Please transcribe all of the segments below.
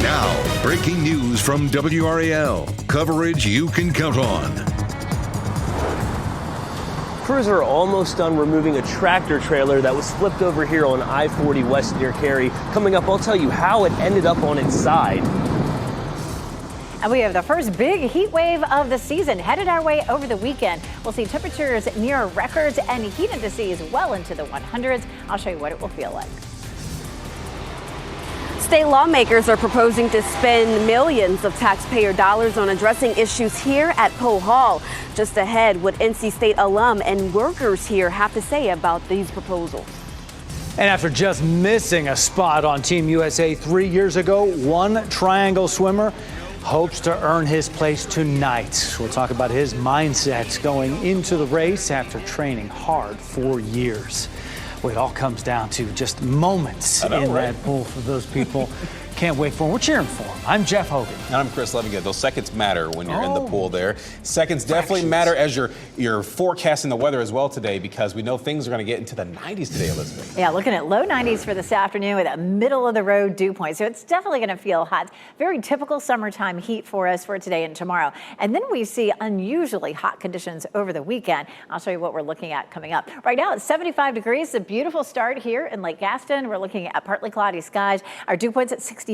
Now, breaking news from WRAL. Coverage you can count on. Crews are almost done removing a tractor trailer that was flipped over here on I-40 West near Cary. Coming up, I'll tell you how it ended up on its side. And we have the first big heat wave of the season headed our way over the weekend. We'll see temperatures near records and heat indices well into the 100s. I'll show you what it will feel like. State lawmakers are proposing to spend millions of taxpayer dollars on addressing issues here at Poe Hall. Just ahead, what NC State alum and workers here have to say about these proposals. And after just missing a spot on Team USA 3 years ago, one triangle swimmer hopes to earn his place tonight. We'll talk about his mindset going into the race after training hard for years. Well, it all comes down to just moments that pool for those people. Can't wait for them. We're cheering for them. I'm Jeff Hogan. And I'm Chris Levigan. Those seconds matter when you're in the pool there. Seconds definitely matter as you're forecasting the weather as well today, because we know things are going to get into the 90s today, Elizabeth. Yeah, looking at low 90s for this afternoon with a middle of the road dew point. So it's definitely going to feel hot. Very typical summertime heat for us for today and tomorrow. And then we see unusually hot conditions over the weekend. I'll show you what we're looking at coming up. Right now it's 75 degrees. A beautiful start here in Lake Gaston. We're looking at partly cloudy skies. Our dew point's at 65.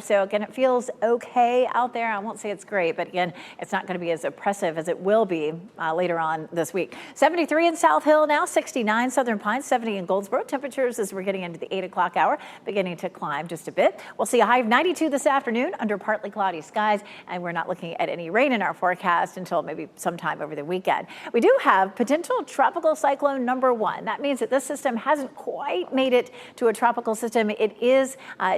So again, it feels okay out there. I won't say it's great, but again, it's not going to be as oppressive as it will be later on this week. 73 in South Hill now, 69 Southern Pines, 70 in Goldsboro. Temperatures as we're getting into the 8 o'clock hour beginning to climb just a bit. We'll see a high of 92 this afternoon under partly cloudy skies, and we're not looking at any rain in our forecast until maybe sometime over the weekend. We do have potential tropical cyclone number 1. That means that this system hasn't quite made it to a tropical system. It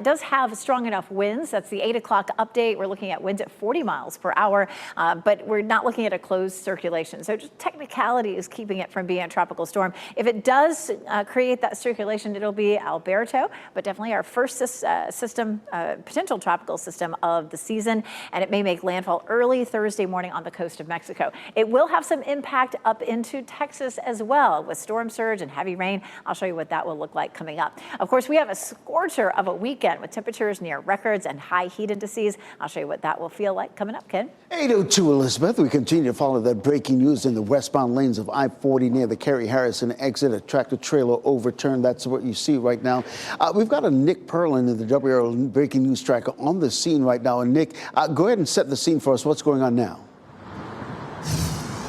does have strong enough winds. That's the 8 o'clock update. We're looking at winds at 40 miles per hour, but we're not looking at a closed circulation. So just technicality is keeping it from being a tropical storm. If it does create that circulation, it'll be Alberto, but definitely our first potential tropical system of the season, and it may make landfall early Thursday morning on the coast of Mexico. It will have some impact up into Texas as well with storm surge and heavy rain. I'll show you what that will look like coming up. Of course, we have a scorcher of a weekend with temperatures near records and high heat indices. I'll show you what that will feel like coming up, Ken. 8:02, Elizabeth. We continue to follow that breaking news in the westbound lanes of I-40 near the Cary Harrison exit. A tractor trailer overturned. That's what you see right now. We've got a Nick Perlin in the WRAL breaking news tracker on the scene right now. And Nick, go ahead and set the scene for us. What's going on now?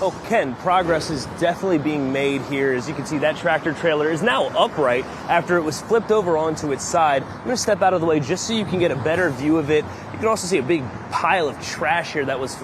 Oh, Ken, progress is definitely being made here. As you can see, that tractor trailer is now upright after it was flipped over onto its side. I'm going to step out of the way just so you can get a better view of it. You can also see a big pile of trash here that was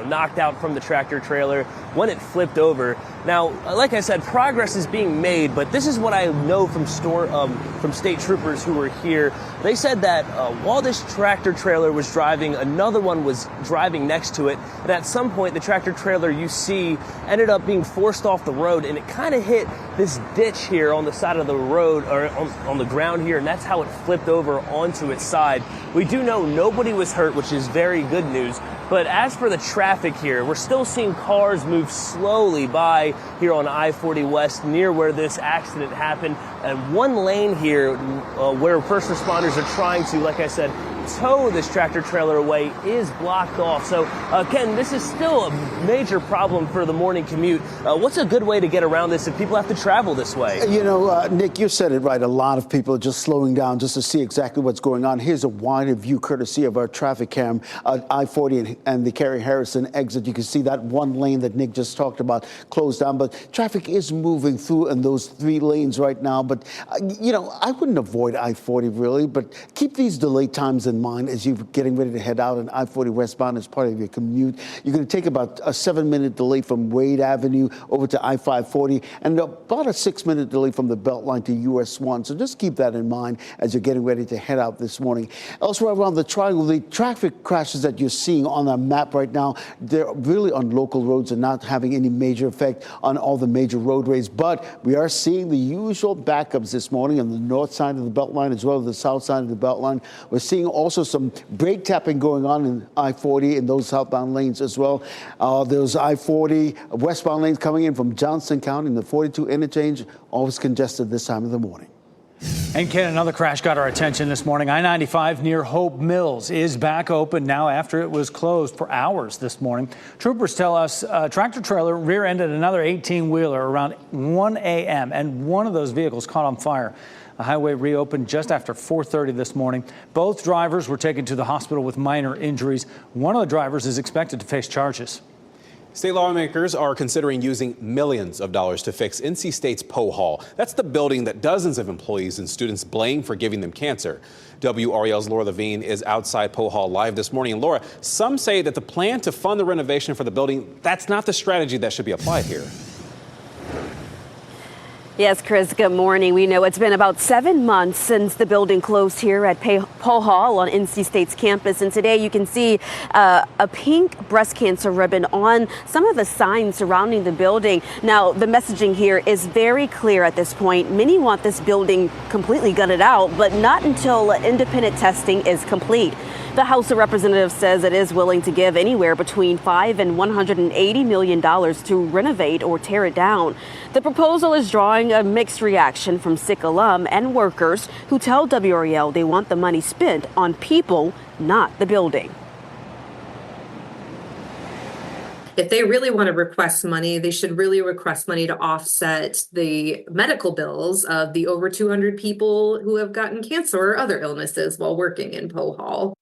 knocked out from the tractor trailer when it flipped over. Now, like I said, progress is being made, but this is what I know from state troopers who were here. They said that while this tractor trailer was driving, another one was driving next to it, and at some point the tractor trailer you see ended up being forced off the road, and it kind of hit this ditch here on the side of the road, or on the ground here, and that's how it flipped over onto its side. We do know nobody was hurt, which is very good news. But as for the traffic here, we're still seeing cars move slowly by here on I-40 West near where this accident happened. And one lane here where first responders are trying to, like I said, tow this tractor trailer away is blocked off. So, Ken, this is still a major problem for the morning commute. What's a good way to get around this if people have to travel this way? You know, Nick, you said it right. A lot of people are just slowing down just to see exactly what's going on. Here's a wider view courtesy of our traffic cam, I-40 and the Cary Harrison exit. You can see that one lane that Nick just talked about closed down, but traffic is moving through in those 3 lanes right now. But, I wouldn't avoid I-40 really, but keep these delay times in mind as you're getting ready to head out on I-40 westbound as part of your commute. You're going to take about a 7-minute delay from Wade Avenue over to I-540 and about a 6-minute delay from the Beltline to US 1. So just keep that in mind as you're getting ready to head out this morning. Elsewhere around the triangle, the traffic crashes that you're seeing on our map right now, they're really on local roads and not having any major effect on all the major roadways. But we are seeing the usual backups this morning on the north side of the Beltline as well as the south side of the Beltline. We're seeing also some brake tapping going on in I-40 in those southbound lanes as well. There's I-40 westbound lanes coming in from Johnson County in the 42 interchange, always congested this time of the morning. And Ken, another crash got our attention this morning. I-95 near Hope Mills is back open now after it was closed for hours this morning. Troopers tell us a tractor trailer rear-ended another 18-wheeler around 1 a.m. and one of those vehicles caught on fire. The highway reopened just after 4:30 this morning. Both drivers were taken to the hospital with minor injuries. One of the drivers is expected to face charges. State lawmakers are considering using millions of dollars to fix NC State's Poe Hall. That's the building that dozens of employees and students blame for giving them cancer. WRAL's Laura Levine is outside Poe Hall live this morning. And Laura, some say that the plan to fund the renovation for the building, that's not the strategy that should be applied here. Yes, Chris, good morning. We know it's been about 7 months since the building closed here at Poe Hall on NC State's campus. And today you can see a pink breast cancer ribbon on some of the signs surrounding the building. Now, the messaging here is very clear at this point. Many want this building completely gutted out, but not until independent testing is complete. The House of Representatives says it is willing to give anywhere between $5 and $180 million to renovate or tear it down. The proposal is drawing a mixed reaction from SICK alum and workers who tell WRAL they want the money spent on people, not the building. If they really want to request money, they should really request money to offset the medical bills of the over 200 people who have gotten cancer or other illnesses while working in Poe Hall.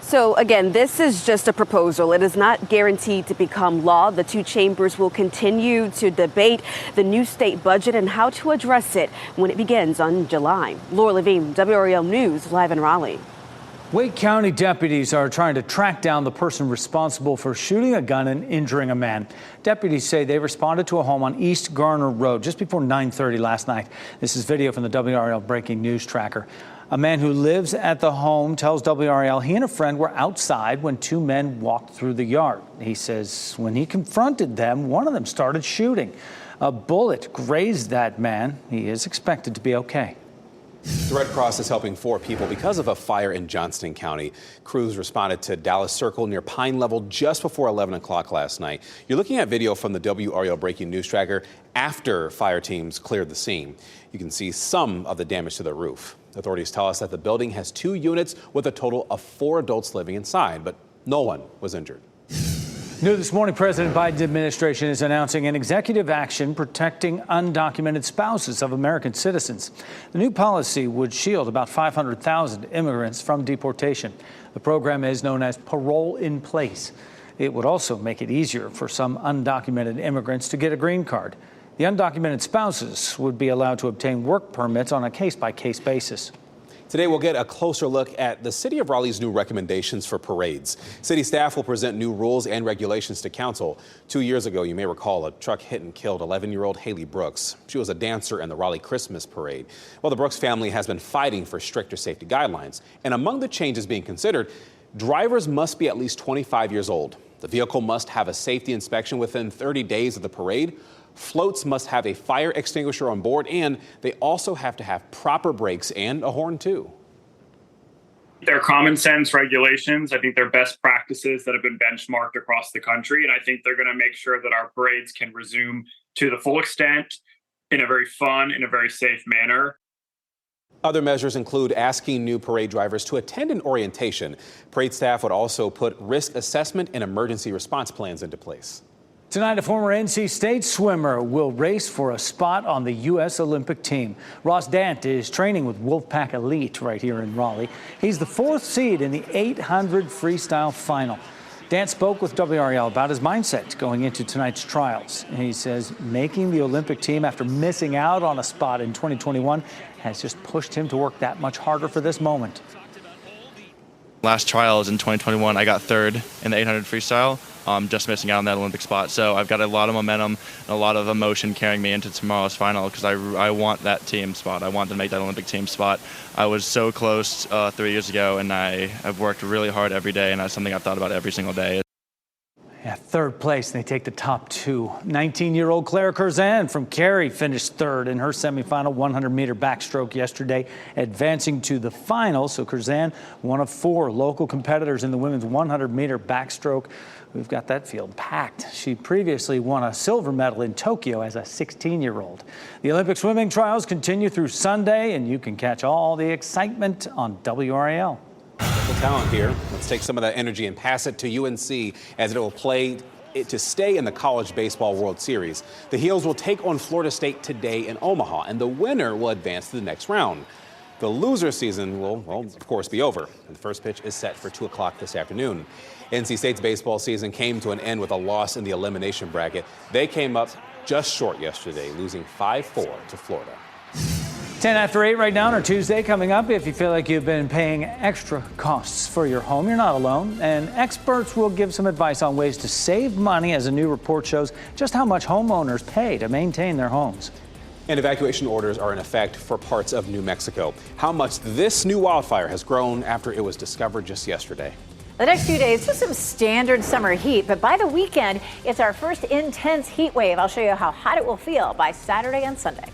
So again, this is just a proposal. It is not guaranteed to become law. The two chambers will continue to debate the new state budget and how to address it when it begins on July. Laura Levine, WRAL News, live in Raleigh. Wake County deputies are trying to track down the person responsible for shooting a gun and injuring a man. Deputies say they responded to a home on East Garner Road just before 9:30 last night. This is video from the WRAL Breaking News Tracker. A man who lives at the home tells WRAL he and a friend were outside when two men walked through the yard. He says when he confronted them, one of them started shooting. A bullet grazed that man. He is expected to be okay. The Red Cross is helping 4 people because of a fire in Johnston County. Crews responded to Dallas Circle near Pine Level just before 11 o'clock last night. You're looking at video from the WRAL Breaking News Tracker after fire teams cleared the scene. You can see some of the damage to the roof. Authorities tell us that the building has 2 units with a total of 4 adults living inside, but no one was injured. New this morning, President Biden's administration is announcing an executive action protecting undocumented spouses of American citizens. The new policy would shield about 500,000 immigrants from deportation. The program is known as Parole in Place. It would also make it easier for some undocumented immigrants to get a green card. The undocumented spouses would be allowed to obtain work permits on a case-by-case basis. Today, we'll get a closer look at the City of Raleigh's new recommendations for parades. City staff will present new rules and regulations to council. 2 years ago, you may recall, a truck hit and killed 11-year-old Haley Brooks. She was a dancer in the Raleigh Christmas Parade. Well, the Brooks family has been fighting for stricter safety guidelines. And among the changes being considered, drivers must be at least 25 years old. The vehicle must have a safety inspection within 30 days of the parade. Floats must have a fire extinguisher on board, and they also have to have proper brakes and a horn, too. They're common sense regulations. I think they're best practices that have been benchmarked across the country, and I think they're going to make sure that our parades can resume to the full extent in a very fun, in a very safe manner. Other measures include asking new parade drivers to attend an orientation. Parade staff would also put risk assessment and emergency response plans into place. Tonight, a former NC State swimmer will race for a spot on the U.S. Olympic team. Ross Dant is training with Wolfpack Elite right here in Raleigh. He's the 4th seed in the 800 freestyle final. Dant spoke with WRAL about his mindset going into tonight's trials. He says making the Olympic team after missing out on a spot in 2021 has just pushed him to work that much harder for this moment. Last trials in 2021, I got 3rd in the 800 freestyle, just missing out on that Olympic spot. So I've got a lot of momentum and a lot of emotion carrying me into tomorrow's final because I want that team spot. I want to make that Olympic team spot. I was so close 3 years ago, and I've worked really hard every day, and that's something I've thought about every single day. Yeah, third place, and they take the top two. 19-year-old Claire Curzan from Cary finished third in her semifinal 100-meter backstroke yesterday, advancing to the final. So Curzan, one of four local competitors in the women's 100-meter backstroke. We've got that field packed. She previously won a silver medal in Tokyo as a 16-year-old. The Olympic swimming trials continue through Sunday, and you can catch all the excitement on WRAL. Talent here. Let's take some of that energy and pass it to UNC as it will play to stay in the College Baseball World Series. The Heels will take on Florida State today in Omaha, and the winner will advance to the next round. The loser season will, well, of course, be over. And the first pitch is set for 2 o'clock this afternoon. NC State's baseball season came to an end with a loss in the elimination bracket. They came up just short yesterday, losing 5-4 to Florida. 10 after 8 right now on our Tuesday. Coming up, if you feel like you've been paying extra costs for your home, you're not alone. And experts will give some advice on ways to save money as a new report shows just how much homeowners pay to maintain their homes. And evacuation orders are in effect for parts of New Mexico. How much this new wildfire has grown after it was discovered just yesterday. The next few days, just some standard summer heat, but by the weekend, it's our first intense heat wave. I'll show you how hot it will feel by Saturday and Sunday.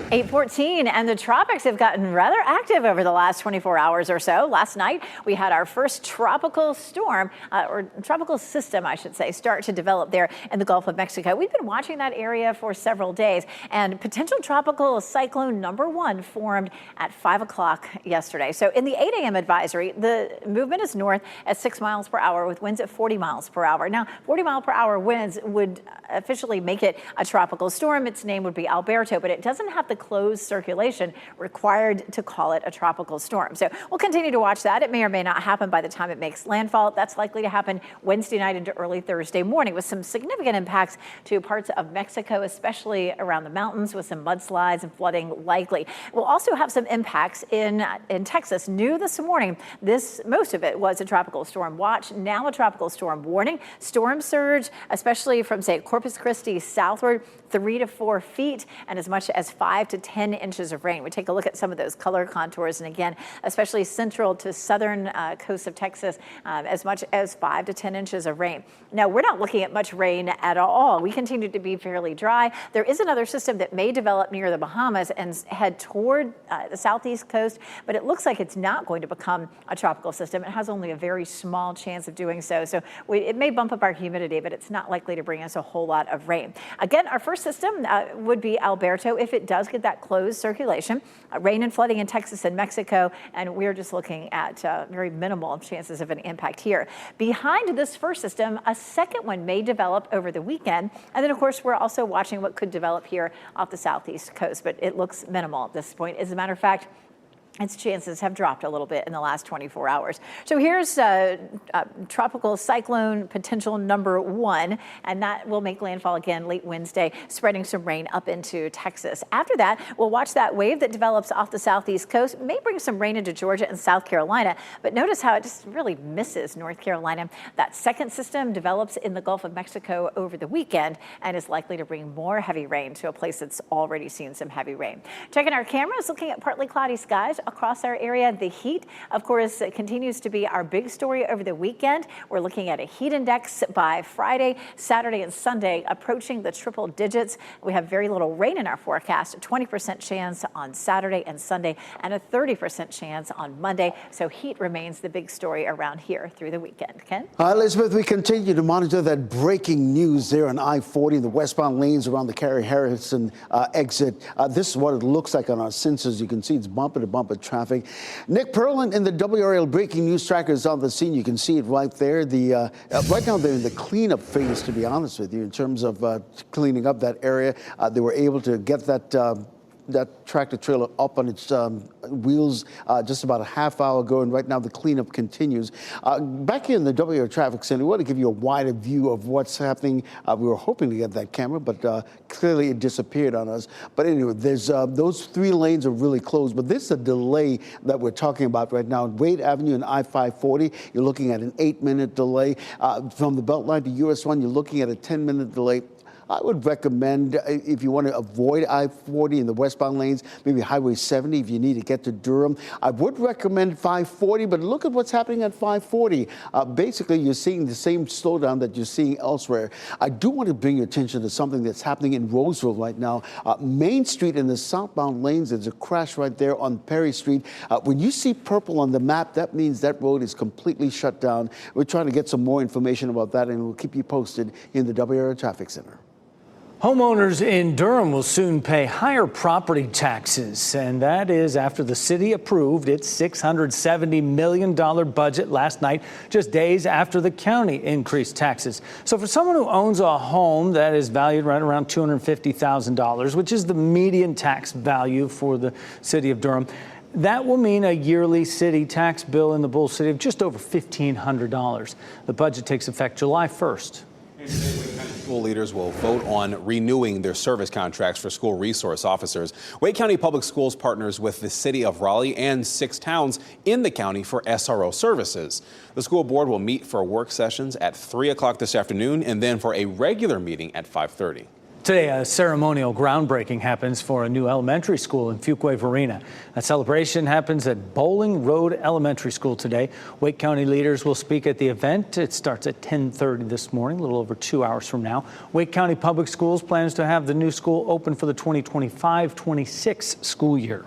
8:14, and the tropics have gotten rather active over the last 24 hours or so. Last night, we had our first tropical storm, or tropical system, I should say, start to develop there in the Gulf of Mexico. We've been watching that area for several days, and potential tropical cyclone number 1 formed at 5 o'clock yesterday. So in the 8 a.m. advisory, the movement is north at 6 miles per hour with winds at 40 miles per hour. Now, 40 mile per hour winds would officially make it a tropical storm. Its name would be Alberto, but it doesn't have the closed circulation required to call it a tropical storm. So we'll continue to watch that. It may or may not happen by the time it makes landfall. That's likely to happen Wednesday night into early Thursday morning with some significant impacts to parts of Mexico, especially around the mountains with some mudslides and flooding likely. We'll also have some impacts in Texas. New this morning, most of it was a tropical storm watch, now a tropical storm warning. Storm surge, especially from, say, Corpus Christi southward, 3 to 4 feet and as much as 5 to 10 inches of rain. We take a look at some of those color contours, and again, especially central to southern coast of Texas, as much as 5 to 10 inches of rain. Now, we're not looking at much rain at all. We continue to be fairly dry. There is another system that may develop near the Bahamas and head toward the southeast coast, but it looks like it's not going to become a tropical system. It has only a very small chance of doing so. So it may bump up our humidity, but it's not likely to bring us a whole lot of rain. Again, our first system would be Alberto if it does get that closed circulation. Rain and flooding in Texas and Mexico, and we're just looking at very minimal chances of an impact here. Behind this first system, a second one may develop over the weekend, and then of course we're also watching what could develop here off the southeast coast, but it looks minimal at this point. As a matter of fact, its chances have dropped a little bit in the last 24 hours. So here's tropical cyclone potential number 1, and that will make landfall again late Wednesday, spreading some rain up into Texas. After that, we'll watch that wave that develops off the southeast coast. It may bring some rain into Georgia and South Carolina, but notice how it just really misses North Carolina. That second system develops in the Gulf of Mexico over the weekend and is likely to bring more heavy rain to a place that's already seen some heavy rain. Checking our cameras, looking at partly cloudy skies across our area. The heat, of course, continues to be our big story over the weekend. We're looking at a heat index by Friday, Saturday, and Sunday approaching the triple digits. We have very little rain in our forecast, a 20% chance on Saturday and Sunday, and a 30% chance on Monday. So heat remains the big story around here through the weekend. Ken? Elizabeth, we continue to monitor that breaking news there on I-40, the westbound lanes around the Cary-Harrison exit. This is what it looks like on our sensors. You can see it's bumper-to-bumper traffic. Nick Perlin in the WRAL breaking news tracker is on the scene. You can see it right there. Right now they're in the cleanup phase, to be honest with you, in terms of cleaning up that area. They were able to get that tractor trailer up on its wheels just about a half hour ago, and right now the cleanup continues. Back here in the WRAL Traffic Center, we want to give you a wider view of what's happening. We were hoping to get that camera, but clearly it disappeared on us. But anyway, there's those 3 lanes are really closed, but this is a delay that we're talking about right now. Wade Avenue and I-540, you're looking at an 8-minute delay. From the Beltline to US 1, you're looking at a 10-minute delay. I would recommend, if you want to avoid I-40 in the westbound lanes, maybe Highway 70 if you need to get to Durham. I would recommend 540, but look at what's happening at 540. Basically, you're seeing the same slowdown that you're seeing elsewhere. I do want to bring your attention to something that's happening in Roseville right now. Main Street in the southbound lanes, there's a crash right there on Perry Street. When you see purple on the map, that means that road is completely shut down. We're trying to get some more information about that, and we'll keep you posted in the WRAL Traffic Center. Homeowners in Durham will soon pay higher property taxes, and that is after the city approved its $670 million budget last night, just days after the county increased taxes. So for someone who owns a home that is valued right around $250,000, which is the median tax value for the city of Durham, that will mean a yearly city tax bill in the Bull City of just over $1,500. The budget takes effect July 1st. School leaders will vote on renewing their service contracts for school resource officers. Wake County Public Schools partners with the city of Raleigh and 6 towns in the county for SRO services. The school board will meet for work sessions at 3 o'clock this afternoon and then for a regular meeting at 5:30. Today, a ceremonial groundbreaking happens for a new elementary school in Fuquay-Varina. A celebration happens at Bowling Road Elementary School today. Wake County leaders will speak at the event. It starts at 10:30 this morning, a little over 2 hours from now. Wake County Public Schools plans to have the new school open for the 2025-26 school year.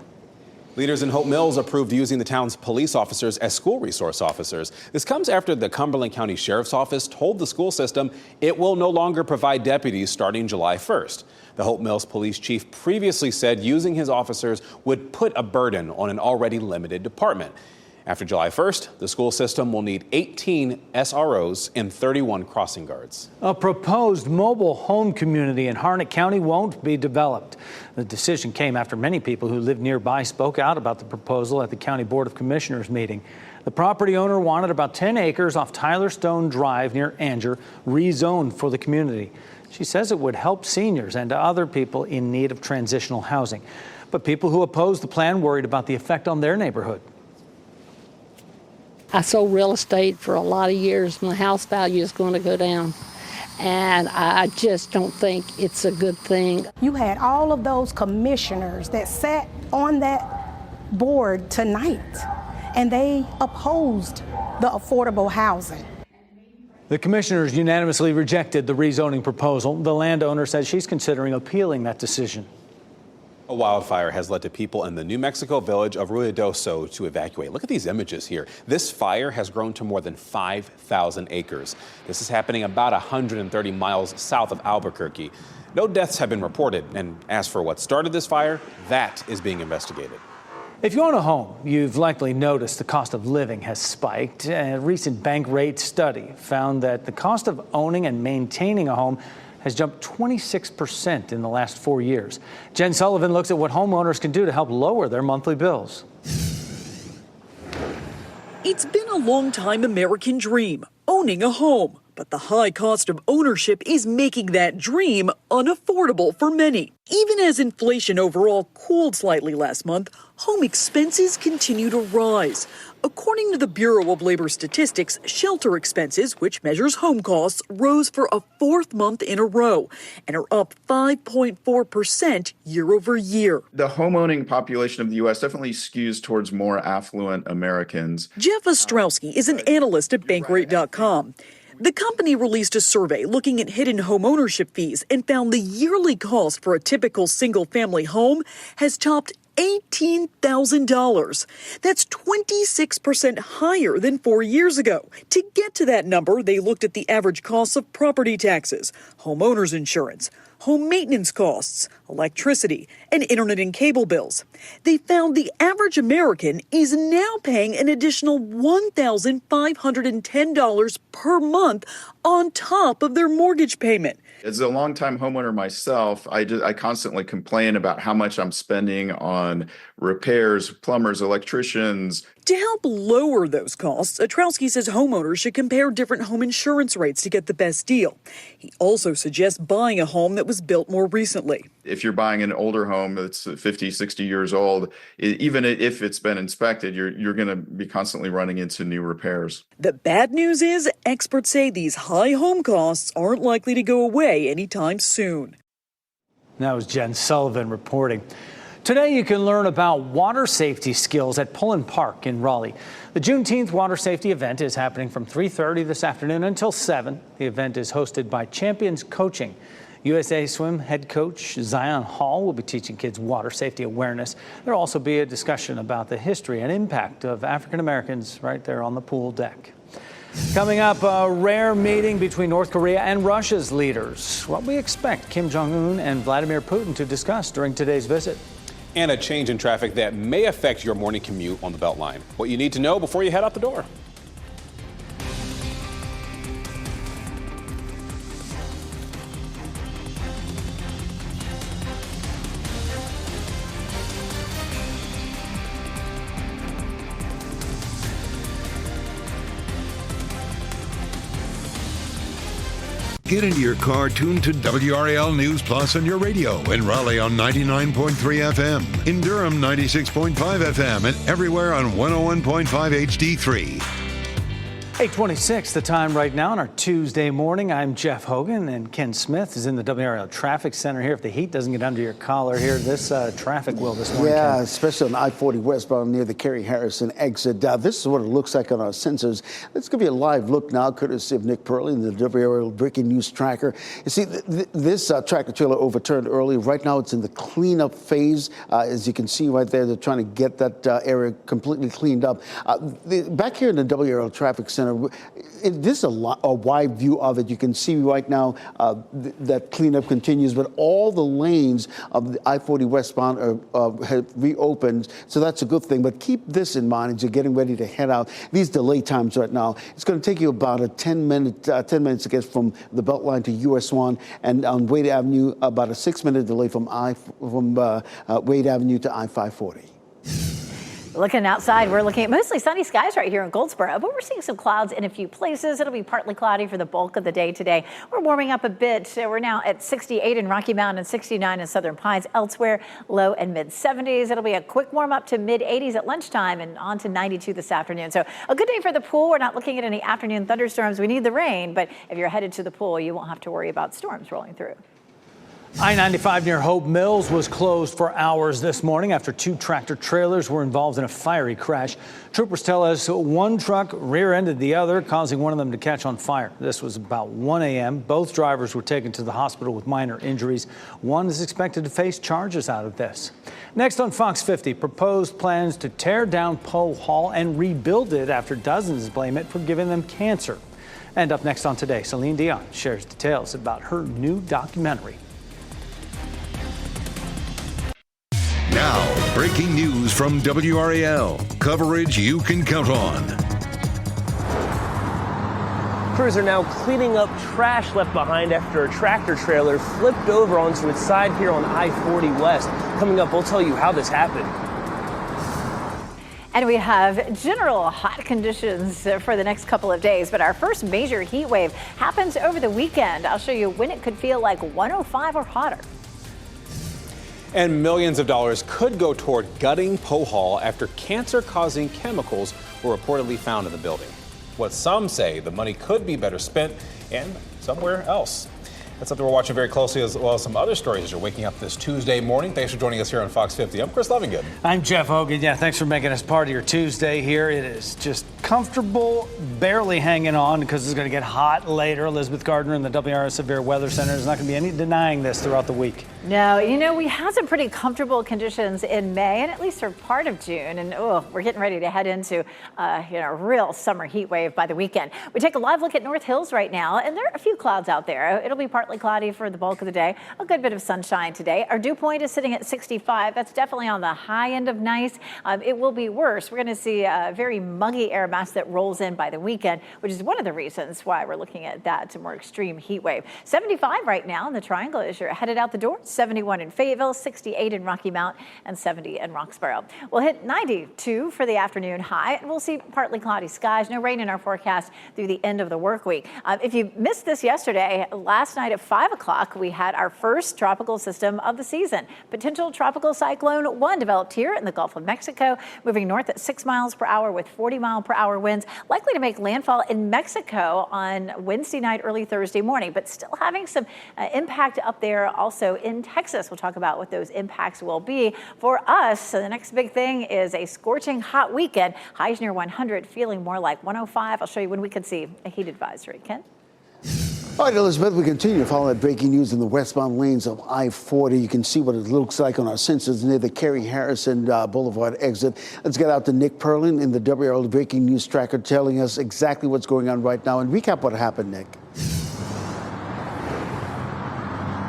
Leaders in Hope Mills approved using the town's police officers as school resource officers. This comes after the Cumberland County Sheriff's Office told the school system it will no longer provide deputies starting July 1st. The Hope Mills police chief previously said using his officers would put a burden on an already limited department. After July 1st, the school system will need 18 SROs and 31 crossing guards. A proposed mobile home community in Harnett County won't be developed. The decision came after many people who live nearby spoke out about the proposal at the County Board of Commissioners meeting. The property owner wanted about 10 acres off Tyler Stone Drive near Anger rezoned for the community. She says it would help seniors and other people in need of transitional housing. But people who oppose the plan worried about the effect on their neighborhood. I sold real estate for a lot of years. My house value is going to go down. And I just don't think it's a good thing. You had all of those commissioners that sat on that board tonight, and they opposed the affordable housing. The commissioners unanimously rejected the rezoning proposal. The landowner says she's considering appealing that decision. A wildfire has led to people in the New Mexico village of Ruidoso to evacuate. Look at these images here. This fire has grown to more than 5,000 acres. This is happening about 130 miles south of Albuquerque. No deaths have been reported. And as for what started this fire, that is being investigated. If you own a home, you've likely noticed the cost of living has spiked. A recent bank rate study found that the cost of owning and maintaining a home has jumped 26% in the last 4 years. Jen Sullivan looks at what homeowners can do to help lower their monthly bills. It's been a long-time American dream, owning a home. But the high cost of ownership is making that dream unaffordable for many. Even as inflation overall cooled slightly last month, home expenses continue to rise. According to the Bureau of Labor Statistics, shelter expenses, which measures home costs, rose for a 4th month in a row and are up 5.4% year over year. The homeowning population of the U.S. definitely skews towards more affluent Americans. Jeff Ostrowski is an analyst at Bankrate.com. The company released a survey looking at hidden home ownership fees and found the yearly cost for a typical single-family home has topped $18,000. That's 26% higher than 4 years ago. To get to that number, they looked at the average costs of property taxes, homeowners insurance, home maintenance costs, electricity, and internet and cable bills. They found the average American is now paying an additional $1,510 per month on top of their mortgage payment. As a longtime homeowner myself, I constantly complain about how much I'm spending on repairs, plumbers, electricians. To help lower those costs, Ostrowski says homeowners should compare different home insurance rates to get the best deal. He also suggests buying a home that was built more recently. if you're buying an older home that's 50, 60 years old, even if it's been inspected, you're going to be constantly running into new repairs. The bad news is experts say these high home costs aren't likely to go away anytime soon. That was Jen Sullivan reporting. Today you can learn about water safety skills at Pullen Park in Raleigh. The Juneteenth water safety event is happening from 3:30 this afternoon until 7. The event is hosted by Champions Coaching. USA Swim head coach Zion Hall will be teaching kids water safety awareness. There will also be a discussion about the history and impact of African Americans right there on the pool deck. Coming up, a rare meeting between North Korea and Russia's leaders. What we expect Kim Jong-un and Vladimir Putin to discuss during today's visit. And a change in traffic that may affect your morning commute on the Beltline. What you need to know before you head out the door. Get into your car, tuned to WRAL News Plus on your radio. In Raleigh on 99.3 FM. In Durham, 96.5 FM. And everywhere on 101.5 HD3. 8:26, the time right now on our Tuesday morning. I'm Jeff Hogan, and Ken Smith is in the WRAL Traffic Center here. If the heat doesn't get under your collar here, this traffic will this morning. Yeah, Ken. especially on I-40 westbound near the Carey Harrison exit. This is what it looks like on our sensors. Let's give you a live look now, courtesy of Nick Perley in the WRAL Breaking News Tracker. You see, this tractor trailer overturned early. Right now, it's in the cleanup phase. As you can see right there, they're trying to get that area completely cleaned up. Back here in the WRAL Traffic Center, this is a wide view of it. You can see right now that cleanup continues, but all the lanes of the I-40 westbound have reopened, so that's a good thing. But keep this in mind as you're getting ready to head out. These delay times right now, it's going to take you about 10 minutes to get from the Beltline to US 1, and on Wade Avenue, about a 6-minute delay from Wade Avenue to I-540. Looking outside, we're looking at mostly sunny skies right here in Goldsboro, but we're seeing some clouds in a few places. It'll be partly cloudy for the bulk of the day today. We're warming up a bit. We're now at 68 in Rocky Mountain and 69 in Southern Pines. Elsewhere, low and mid 70s. It'll be a quick warm up to mid 80s at lunchtime and on to 92 this afternoon. So a good day for the pool. We're not looking at any afternoon thunderstorms. We need the rain, but if you're headed to the pool, you won't have to worry about storms rolling through. I-95 near Hope Mills was closed for hours this morning after 2 tractor trailers were involved in a fiery crash. Troopers tell us one truck rear-ended the other, causing one of them to catch on fire. This was about 1 a.m. Both drivers were taken to the hospital with minor injuries. One is expected to face charges out of this. Next on Fox 50, proposed plans to tear down Poe Hall and rebuild it after dozens blame it for giving them cancer. And up next on Today, Celine Dion shares details about her new documentary. Now, breaking news from WRAL. Coverage you can count on. Crews are now cleaning up trash left behind after a tractor trailer flipped over onto its side here on I-40 West. Coming up, we'll tell you how this happened. And we have general hot conditions for the next couple of days, but our first major heat wave happens over the weekend. I'll show you when it could feel like 105 or hotter. And millions of dollars could go toward gutting Poe Hall after cancer-causing chemicals were reportedly found in the building. What some say the money could be better spent and somewhere else. That's something we're watching very closely, as well as some other stories as you're waking up this Tuesday morning. Thanks for joining us here on Fox 50. I'm Chris Lovingood. I'm Jeff Hogan. Yeah, thanks for making us part of your Tuesday here. It is just comfortable, barely hanging on because it's going to get hot later. Elizabeth Gardner in the WRAL Severe Weather Center. There's not going to be any denying this throughout the week. No, we had some pretty comfortable conditions in May and at least for part of June. And we're getting ready to head into a real summer heat wave by the weekend. We take a live look at North Hills right now, and there are a few clouds out there. It'll be partly cloudy for the bulk of the day. A good bit of sunshine today. Our dew point is sitting at 65. That's definitely on the high end of nice. It will be worse. We're going to see a very muggy air mass that rolls in by the weekend, which is one of the reasons why we're looking at that more extreme heat wave. 75 right now in the Triangle as you're headed out the doors. 71 in Fayetteville, 68 in Rocky Mount, and 70 in Roxborough. We'll hit 92 for the afternoon high, and we'll see partly cloudy skies. No rain in our forecast through the end of the work week. If you missed this yesterday, last night at 5 o'clock, we had our first tropical system of the season. Potential tropical cyclone 1 developed here in the Gulf of Mexico, moving north at 6 miles per hour with 40-mile-per-hour winds, likely to make landfall in Mexico on Wednesday night, early Thursday morning, but still having some impact up there also in Texas. We'll talk about what those impacts will be for us. So the next big thing is a scorching hot weekend. Highs near 100, feeling more like 105. I'll show you when we could see a heat advisory. Ken? All right, Elizabeth, we continue to follow that breaking news in the westbound lanes of I-40. You can see what it looks like on our sensors near the Carey Harrison Boulevard exit. Let's get out to Nick Perlin in the WRAL breaking news tracker telling us exactly what's going on right now. And recap what happened, Nick.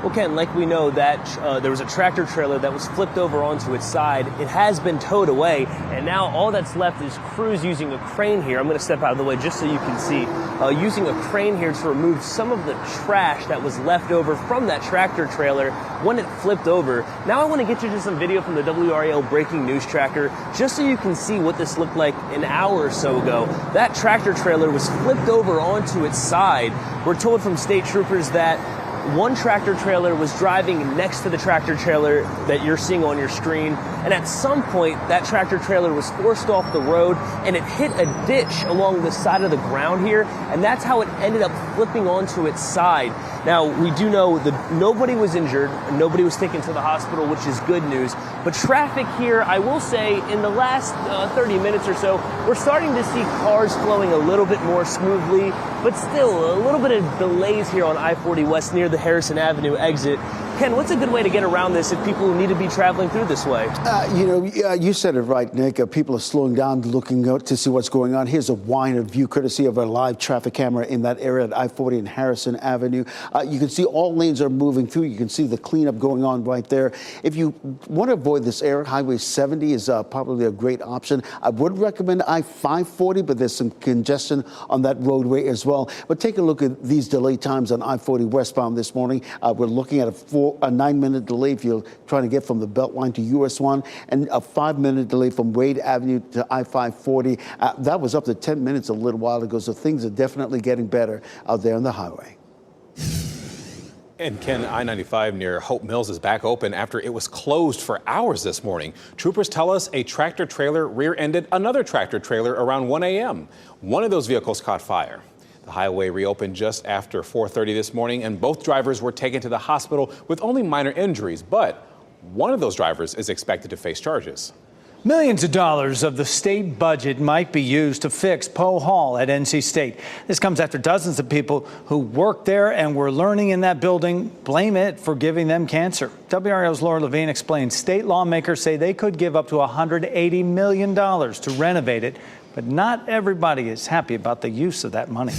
Well, Ken, like we know that there was a tractor trailer that was flipped over onto its side. It has been towed away, and now all that's left is crews using a crane here. I'm going to step out of the way just so you can see. Using a crane here to remove some of the trash that was left over from that tractor trailer when it flipped over. Now I want to get you to some video from the WRAL breaking news tracker just so you can see what this looked like an hour or so ago. That tractor trailer was flipped over onto its side. We're told from state troopers that one tractor trailer was driving next to the tractor trailer that you're seeing on your screen, and at some point that tractor trailer was forced off the road and it hit a ditch along the side of the ground here, and that's how it ended up flipping onto its side. Now, we do know that nobody was injured, nobody was taken to the hospital, which is good news, but traffic here, I will say, in the last 30 minutes or so, we're starting to see cars flowing a little bit more smoothly, but still a little bit of delays here on I-40 West near the Harrison Avenue exit. Ken, what's a good way to get around this if people need to be traveling through this way? You said it right, Nick. People are slowing down, looking out to see what's going on. Here's a wider view, courtesy of a live traffic camera in that area at I-40 and Harrison Avenue. You can see all lanes are moving through. You can see the cleanup going on right there. If you want to avoid this area, Highway 70 is probably a great option. I would recommend I-540, but there's some congestion on that roadway as well. But take a look at these delay times on I-40 westbound this morning. We're looking at a 9-minute delay if you're trying to get from the Beltline to US 1, and a 5-minute delay from Wade Avenue to I-540. That was up to 10 minutes a little while ago, so things are definitely getting better out there on the highway. And Ken, I-95 near Hope Mills is back open after it was closed for hours this morning. Troopers tell us a tractor trailer rear-ended another tractor trailer around 1 a.m. One of those vehicles caught fire. The highway reopened just after 4:30 this morning, and both drivers were taken to the hospital with only minor injuries. But one of those drivers is expected to face charges. Millions of dollars of the state budget might be used to fix Poe Hall at NC State. This comes after dozens of people who work there and were learning in that building blame it for giving them cancer. WRAL's Laura Levine explains state lawmakers say they could give up to $180 million to renovate it, but not everybody is happy about the use of that money.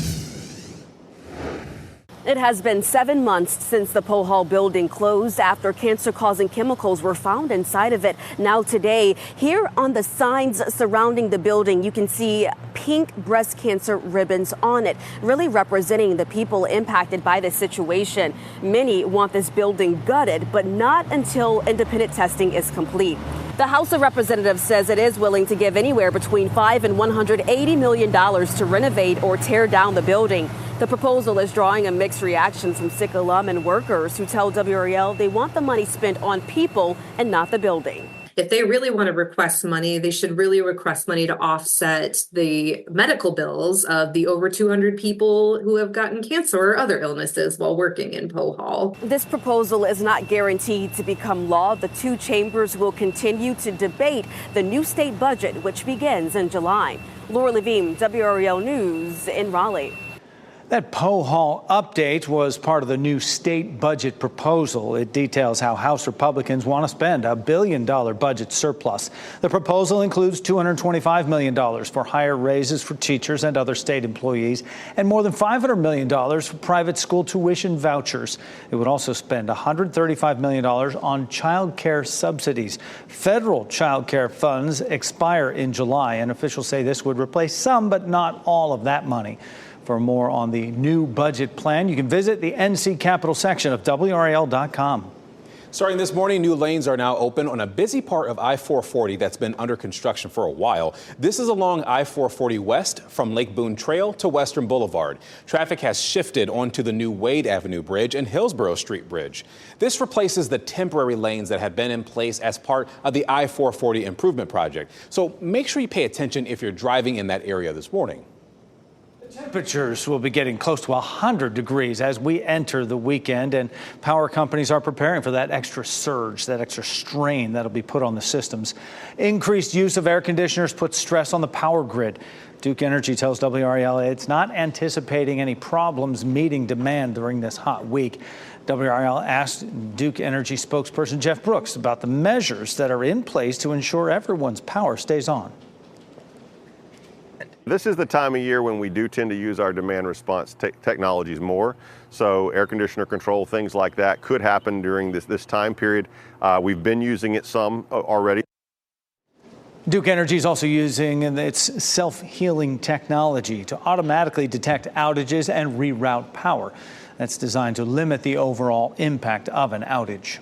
It has been 7 months since the Poe Hall building closed after cancer-causing chemicals were found inside of it. Now today, here on the signs surrounding the building, you can see pink breast cancer ribbons on it, really representing the people impacted by this situation. Many want this building gutted, but not until independent testing is complete. The House of Representatives says it is willing to give anywhere between $5 and $180 million to renovate or tear down the building. The proposal is drawing a mixed reaction from sick alum and workers who tell WRAL they want the money spent on people and not the building. If they really want to request money, they should really request money to offset the medical bills of the over 200 people who have gotten cancer or other illnesses while working in Poe Hall. This proposal is not guaranteed to become law. The two chambers will continue to debate the new state budget, which begins in July. Laura Levine, WRAL News in Raleigh. That Poe Hall update was part of the new state budget proposal. It details how House Republicans want to spend a $1 billion budget surplus. The proposal includes $225 million for higher raises for teachers and other state employees, and more than $500 million for private school tuition vouchers. It would also spend $135 million on child care subsidies. Federal child care funds expire in July, and officials say this would replace some, but not all of that money. For more on the new budget plan, you can visit the NC Capitol section of WRAL.com. Starting this morning, new lanes are now open on a busy part of I-440 that's been under construction for a while. This is along I-440 West from Lake Boone Trail to Western Boulevard. Traffic has shifted onto the new Wade Avenue Bridge and Hillsborough Street Bridge. This replaces the temporary lanes that have been in place as part of the I-440 improvement project. So make sure you pay attention if you're driving in that area this morning. Temperatures will be getting close to 100 degrees as we enter the weekend, and power companies are preparing for that extra surge, that extra strain that'll be put on the systems. Increased use of air conditioners puts stress on the power grid. Duke Energy tells WRAL it's not anticipating any problems meeting demand during this hot week. WRAL asked Duke Energy spokesperson Jeff Brooks about the measures that are in place to ensure everyone's power stays on. This is the time of year when we do tend to use our demand response technologies more. So air conditioner control, things like that could happen during this time period. We've been using it some already. Duke Energy is also using its self-healing technology to automatically detect outages and reroute power. That's designed to limit the overall impact of an outage.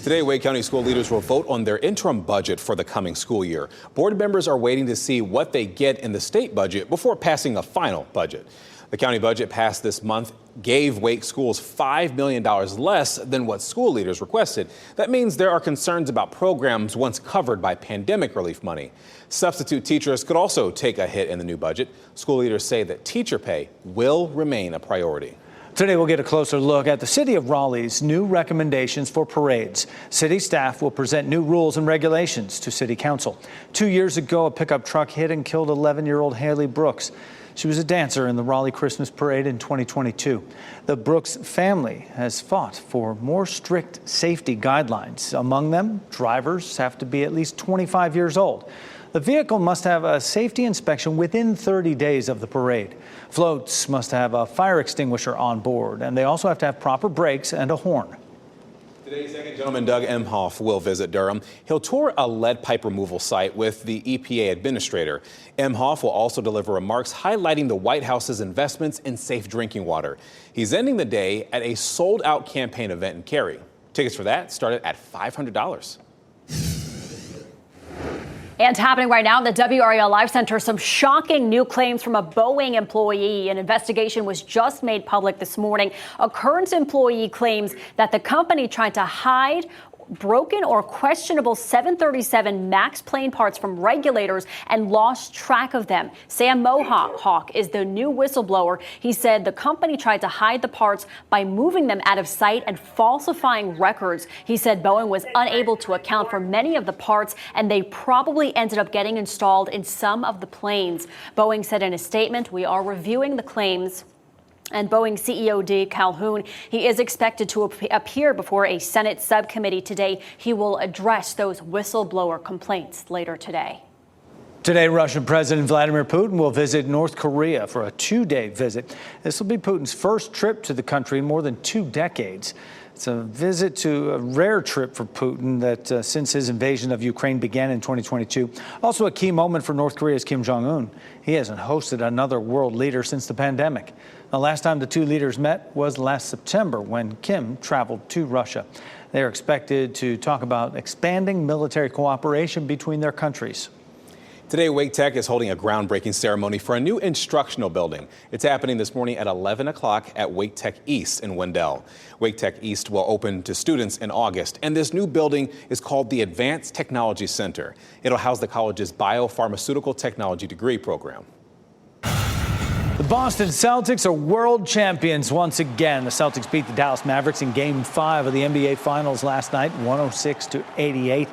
Today, Wake County school leaders will vote on their interim budget for the coming school year. Board members are waiting to see what they get in the state budget before passing a final budget. The county budget passed this month gave Wake schools $5 million less than what school leaders requested. That means there are concerns about programs once covered by pandemic relief money. Substitute teachers could also take a hit in the new budget. School leaders say that teacher pay will remain a priority. Today, we'll get a closer look at the city of Raleigh's new recommendations for parades. City staff will present new rules and regulations to City Council. 2 years ago, a pickup truck hit and killed 11-year-old Haley Brooks. She was a dancer in the Raleigh Christmas Parade in 2022. The Brooks family has fought for more strict safety guidelines. Among them, drivers have to be at least 25 years old. The vehicle must have a safety inspection within 30 days of the parade. Floats must have a fire extinguisher on board, and they also have to have proper brakes and a horn. Today's second gentleman, Doug Emhoff, will visit Durham. He'll tour a lead pipe removal site with the EPA administrator. Emhoff will also deliver remarks highlighting the White House's investments in safe drinking water. He's ending the day at a sold-out campaign event in Cary. Tickets for that started at $500. And happening right now in the WRAL Live Center, some shocking new claims from a Boeing employee. An investigation was just made public this morning. A current employee claims that the company tried to hide broken or questionable 737 MAX plane parts from regulators and lost track of them. Sam Mohawk is the new whistleblower. He said the company tried to hide the parts by moving them out of sight and falsifying records. He said Boeing was unable to account for many of the parts, and they probably ended up getting installed in some of the planes. Boeing said in a statement, "We are reviewing the claims." And Boeing CEO Dave Calhoun, he is expected to appear before a Senate subcommittee today. He will address those whistleblower complaints later today. Today, Russian President Vladimir Putin will visit North Korea for a 2-day visit. This will be Putin's first trip to the country in more than 2 decades. It's a visit to a rare trip for Putin that since his invasion of Ukraine began in 2022. Also a key moment for North Korea's Kim Jong-un. He hasn't hosted another world leader since the pandemic. The last time the two leaders met was last September when Kim traveled to Russia. They are expected to talk about expanding military cooperation between their countries. Today, Wake Tech is holding a groundbreaking ceremony for a new instructional building. It's happening this morning at 11 o'clock at Wake Tech East in Wendell. Wake Tech East will open to students in August, and this new building is called the Advanced Technology Center. It'll house the college's biopharmaceutical technology degree program. The Boston Celtics are world champions once again. The Celtics beat the Dallas Mavericks in Game 5 of the NBA Finals last night, 106-88.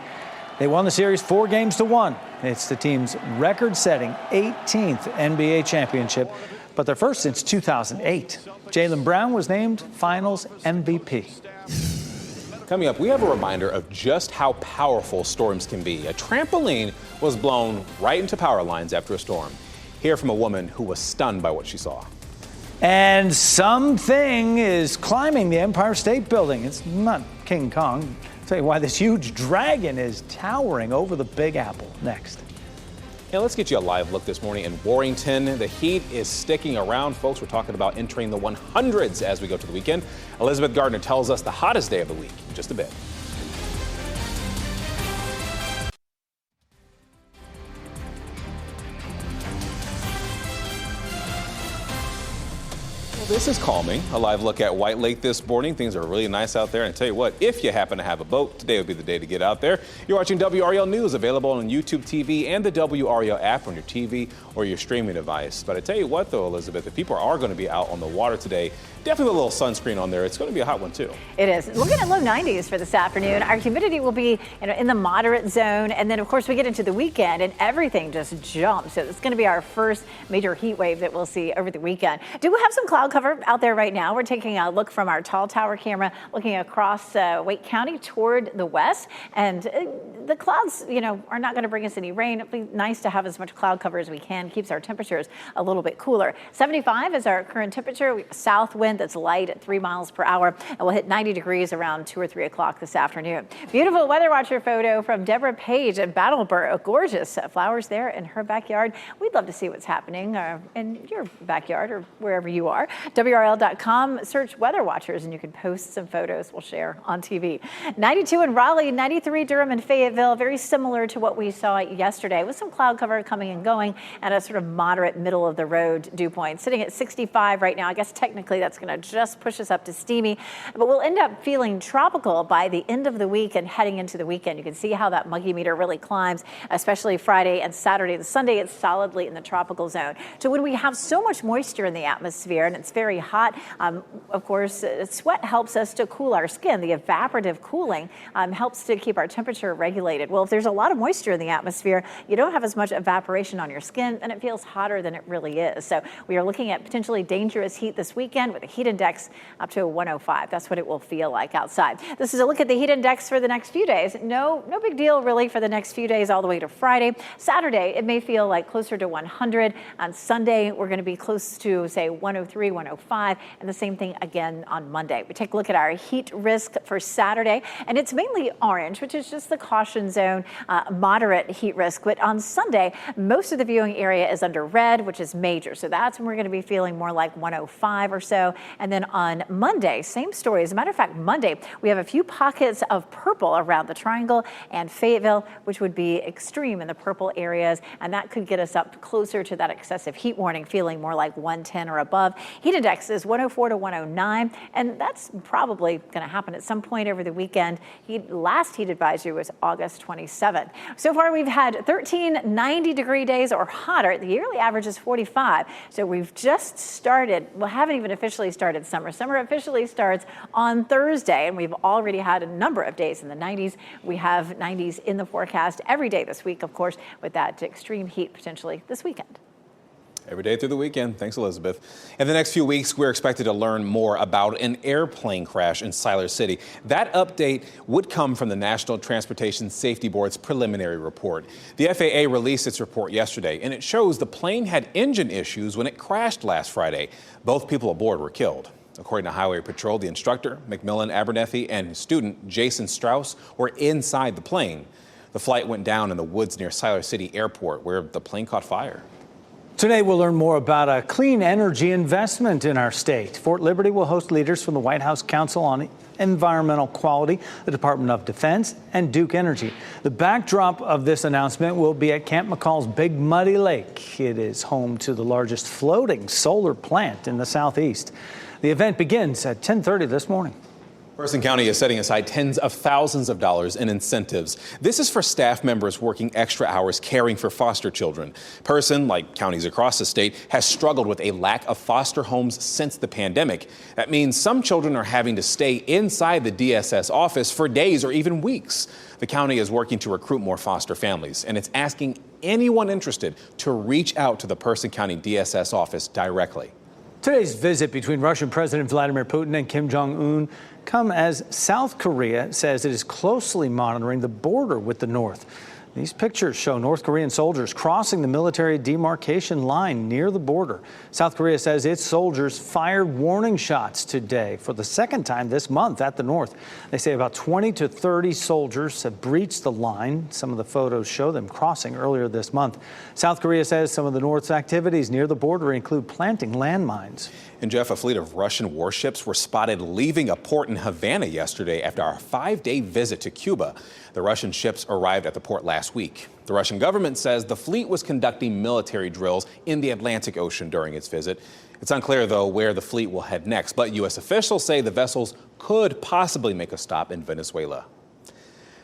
They won the series 4-1. It's the team's record-setting 18th NBA championship, but their first since 2008. Jaylen Brown was named Finals MVP. Coming up, we have a reminder of just how powerful storms can be. A trampoline was blown right into power lines after a storm. Hear from a woman who was stunned by what she saw. And something is climbing the Empire State Building. It's not King Kong. I'll tell you why this huge dragon is towering over the Big Apple next. And let's get you a live look this morning in Warrington. The heat is sticking around, folks. We're talking about entering the 100s as we go to the weekend. Elizabeth Gardner tells us the hottest day of the week in just a bit. This is calming. A live look at White Lake this morning. Things are really nice out there. And I tell you what, if you happen to have a boat, today would be the day to get out there. You're watching WRAL News, available on YouTube TV and the WRAL app on your TV or your streaming device. But I tell you what, though, Elizabeth, if people are going to be out on the water today, definitely a little sunscreen on there. It's going to be a hot one, too. It is. Looking at low 90s for this afternoon. Our humidity will be in the moderate zone. And then, of course, we get into the weekend and everything just jumps. So it's going to be our first major heat wave that we'll see over the weekend. Do we have some cloud cover out there right now? We're taking a look from our tall tower camera, looking across Wake County toward the west. And the clouds, are not going to bring us any rain. It'll be nice to have as much cloud cover as we can. Keeps our temperatures a little bit cooler. 75 is our current temperature. We have a south wind that's light at 3 miles per hour, and we'll hit 90 degrees around 2 or 3 o'clock this afternoon. Beautiful Weather Watcher photo from Deborah Page at Battleboro. Gorgeous flowers there in her backyard. We'd love to see what's happening in your backyard or wherever you are. WRAL.com, search Weather Watchers, and you can post some photos we'll share on TV. 92 in Raleigh, 93 Durham and Fayetteville, very similar to what we saw yesterday, with some cloud cover coming and going and a sort of moderate middle of the road dew point. Sitting at 65 right now. I guess technically that's going to just push us up to steamy, but we'll end up feeling tropical by the end of the week and heading into the weekend. You can see how that muggy meter really climbs, especially Friday and Saturday. And Sunday, it's solidly in the tropical zone. So when we have so much moisture in the atmosphere and it's very hot, of course, sweat helps us to cool our skin. The evaporative cooling helps to keep our temperature regulated. Well, if there's a lot of moisture in the atmosphere, you don't have as much evaporation on your skin, and it feels hotter than it really is. So we are looking at potentially dangerous heat this weekend with a heat index up to 105. That's what it will feel like outside. This is a look at the heat index for the next few days. No big deal really for the next few days all the way to Friday. Saturday, it may feel like closer to 100. On Sunday, we're going to be close to, say, 103, 105, and the same thing again on Monday. We take a look at our heat risk for Saturday, and it's mainly orange, which is just the caution zone, moderate heat risk. But on Sunday, most of the viewing area is under red, which is major. So that's when we're going to be feeling more like 105 or so. And then on Monday, same story. As a matter of fact, Monday, we have a few pockets of purple around the Triangle and Fayetteville, which would be extreme in the purple areas. And that could get us up closer to that excessive heat warning, feeling more like 110 or above. Heat index is 104 to 109. And that's probably going to happen at some point over the weekend. Last heat advisory was August 27th. So far, we've had 13 90-degree days or hotter. The yearly average is 45. So we've just started. We haven't even officially started summer. Summer officially starts on Thursday, and we've already had a number of days in the 90s. We have 90s in the forecast every day this week, of course, with that extreme heat potentially this weekend. Every day through the weekend. Thanks, Elizabeth. In the next few weeks, we're expected to learn more about an airplane crash in Siler City. That update would come from the National Transportation Safety Board's preliminary report. The FAA released its report yesterday, and it shows the plane had engine issues when it crashed last Friday. Both people aboard were killed. According to Highway Patrol, the instructor, McMillan Abernethy, and his student, Jason Strauss, were inside the plane. The flight went down in the woods near Siler City Airport, where the plane caught fire. Today, we'll learn more about a clean energy investment in our state. Fort Liberty will host leaders from the White House Council on Environmental Quality, the Department of Defense, and Duke Energy. The backdrop of this announcement will be at Camp McCall's Big Muddy Lake. It is home to the largest floating solar plant in the Southeast. The event begins at 10:30 this morning. Person County is setting aside tens of thousands of dollars in incentives. This is for staff members working extra hours caring for foster children. Person, like counties across the state, has struggled with a lack of foster homes since the pandemic. That means some children are having to stay inside the DSS office for days or even weeks. The county is working to recruit more foster families, and it's asking anyone interested to reach out to the Person County DSS office directly. Today's visit between Russian President Vladimir Putin and Kim Jong-un come as South Korea says it is closely monitoring the border with the North. These pictures show North Korean soldiers crossing the military demarcation line near the border. South Korea says its soldiers fired warning shots today for the second time this month at the North. They say about 20 to 30 soldiers have breached the line. Some of the photos show them crossing earlier this month. South Korea says some of the North's activities near the border include planting landmines. And Jeff, a fleet of Russian warships were spotted leaving a port in Havana yesterday after our 5-day visit to Cuba. The Russian ships arrived at the port last week. The Russian government says the fleet was conducting military drills in the Atlantic Ocean during its visit. It's unclear, though, where the fleet will head next, but U.S. officials say the vessels could possibly make a stop in Venezuela.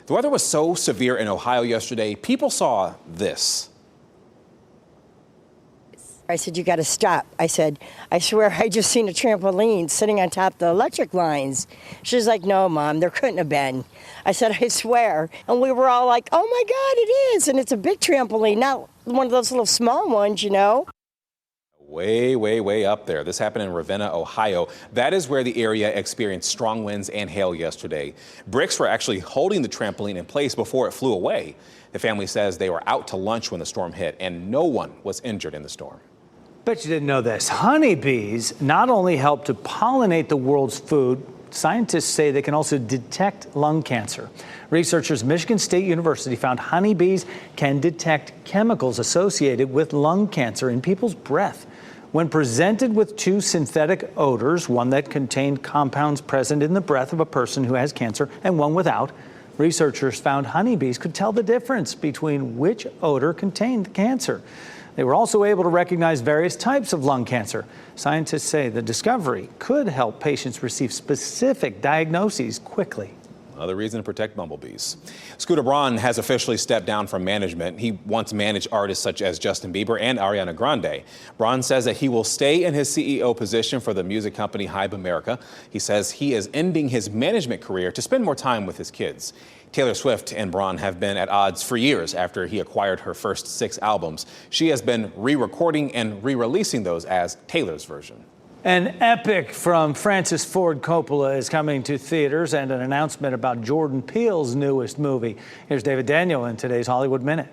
The weather was so severe in Ohio yesterday, people saw this. I said, you got to stop. I said, I swear I just seen a trampoline sitting on top of the electric lines. She's like, no, Mom, there couldn't have been. I said, I swear. And we were all like, oh, my God, it is. And it's a big trampoline, not one of those little small ones, you know. Way, way, way up there. This happened in Ravenna, Ohio. That is where the area experienced strong winds and hail yesterday. Bricks were actually holding the trampoline in place before it flew away. The family says they were out to lunch when the storm hit, and no one was injured in the storm. Bet you didn't know this. Honeybees not only help to pollinate the world's food, scientists say they can also detect lung cancer. Researchers at Michigan State University found honeybees can detect chemicals associated with lung cancer in people's breath. When presented with two synthetic odors, one that contained compounds present in the breath of a person who has cancer and one without, researchers found honeybees could tell the difference between which odor contained cancer. They were also able to recognize various types of lung cancer. Scientists say the discovery could help patients receive specific diagnoses quickly. Another reason to protect bumblebees. Scooter Braun has officially stepped down from management. He once managed artists such as Justin Bieber and Ariana Grande. Braun says that he will stay in his CEO position for the music company Hybe America. He says he is ending his management career to spend more time with his kids. Taylor Swift and Braun have been at odds for years after he acquired her first 6 albums. She has been re-recording and re-releasing those as Taylor's version. An epic from Francis Ford Coppola is coming to theaters, and an announcement about Jordan Peele's newest movie. Here's David Daniel in today's Hollywood Minute.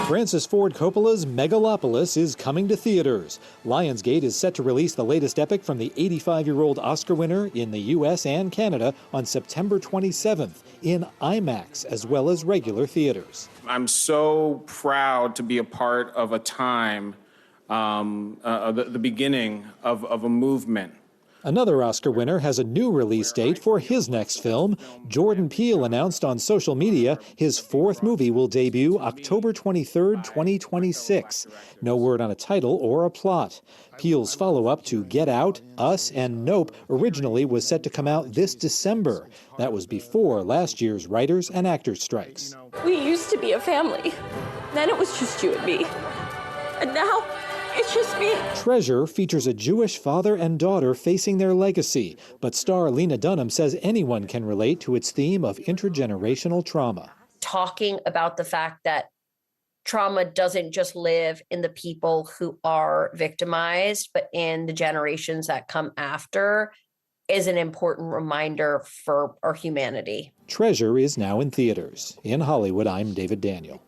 Francis Ford Coppola's Megalopolis is coming to theaters. Lionsgate is set to release the latest epic from the 85-year-old Oscar winner in the U.S. and Canada on September 27th in IMAX as well as regular theaters. I'm so proud to be a part of a time, the beginning of a movement. Another Oscar winner has a new release date for his next film. Jordan Peele announced on social media his 4th movie will debut October 23, 2026. No word on a title or a plot. Peele's follow-up to Get Out, Us, and Nope originally was set to come out this December. That was before last year's writers and actors strikes. We used to be a family. Then it was just you and me. And now it's just me. Treasure features a Jewish father and daughter facing their legacy, but star Lena Dunham says anyone can relate to its theme of intergenerational trauma. Talking about the fact that trauma doesn't just live in the people who are victimized, but in the generations that come after is an important reminder for our humanity. Treasure is now in theaters. In Hollywood, I'm David Daniel.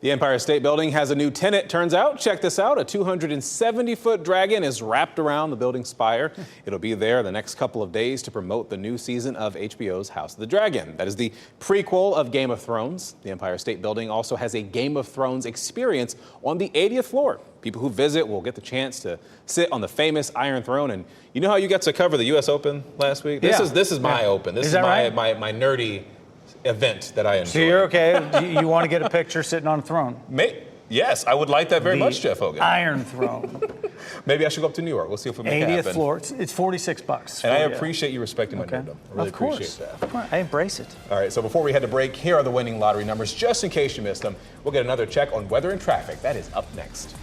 The Empire State Building has a new tenant, turns out. Check this out. A 270-foot dragon is wrapped around the building's spire. It'll be there the next couple of days to promote the new season of HBO's House of the Dragon. That is the prequel of Game of Thrones. The Empire State Building also has a Game of Thrones experience on the 80th floor. People who visit will get the chance to sit on the famous Iron Throne. And you know how you got to cover the U.S. Open last week? This is my Open. This is my nerdy event that I enjoy. So you're okay? You want to get a picture sitting on a throne? Yes, I would like that very much, Jeff Hogan. Iron Throne. Maybe I should go up to New York. We'll see if we make it happen. 80th floor. It's $46. And I appreciate you respecting my nerdom. I really appreciate that. I embrace it. All right, so before we head to break, here are the winning lottery numbers, just in case you missed them. We'll get another check on weather and traffic. That is up next.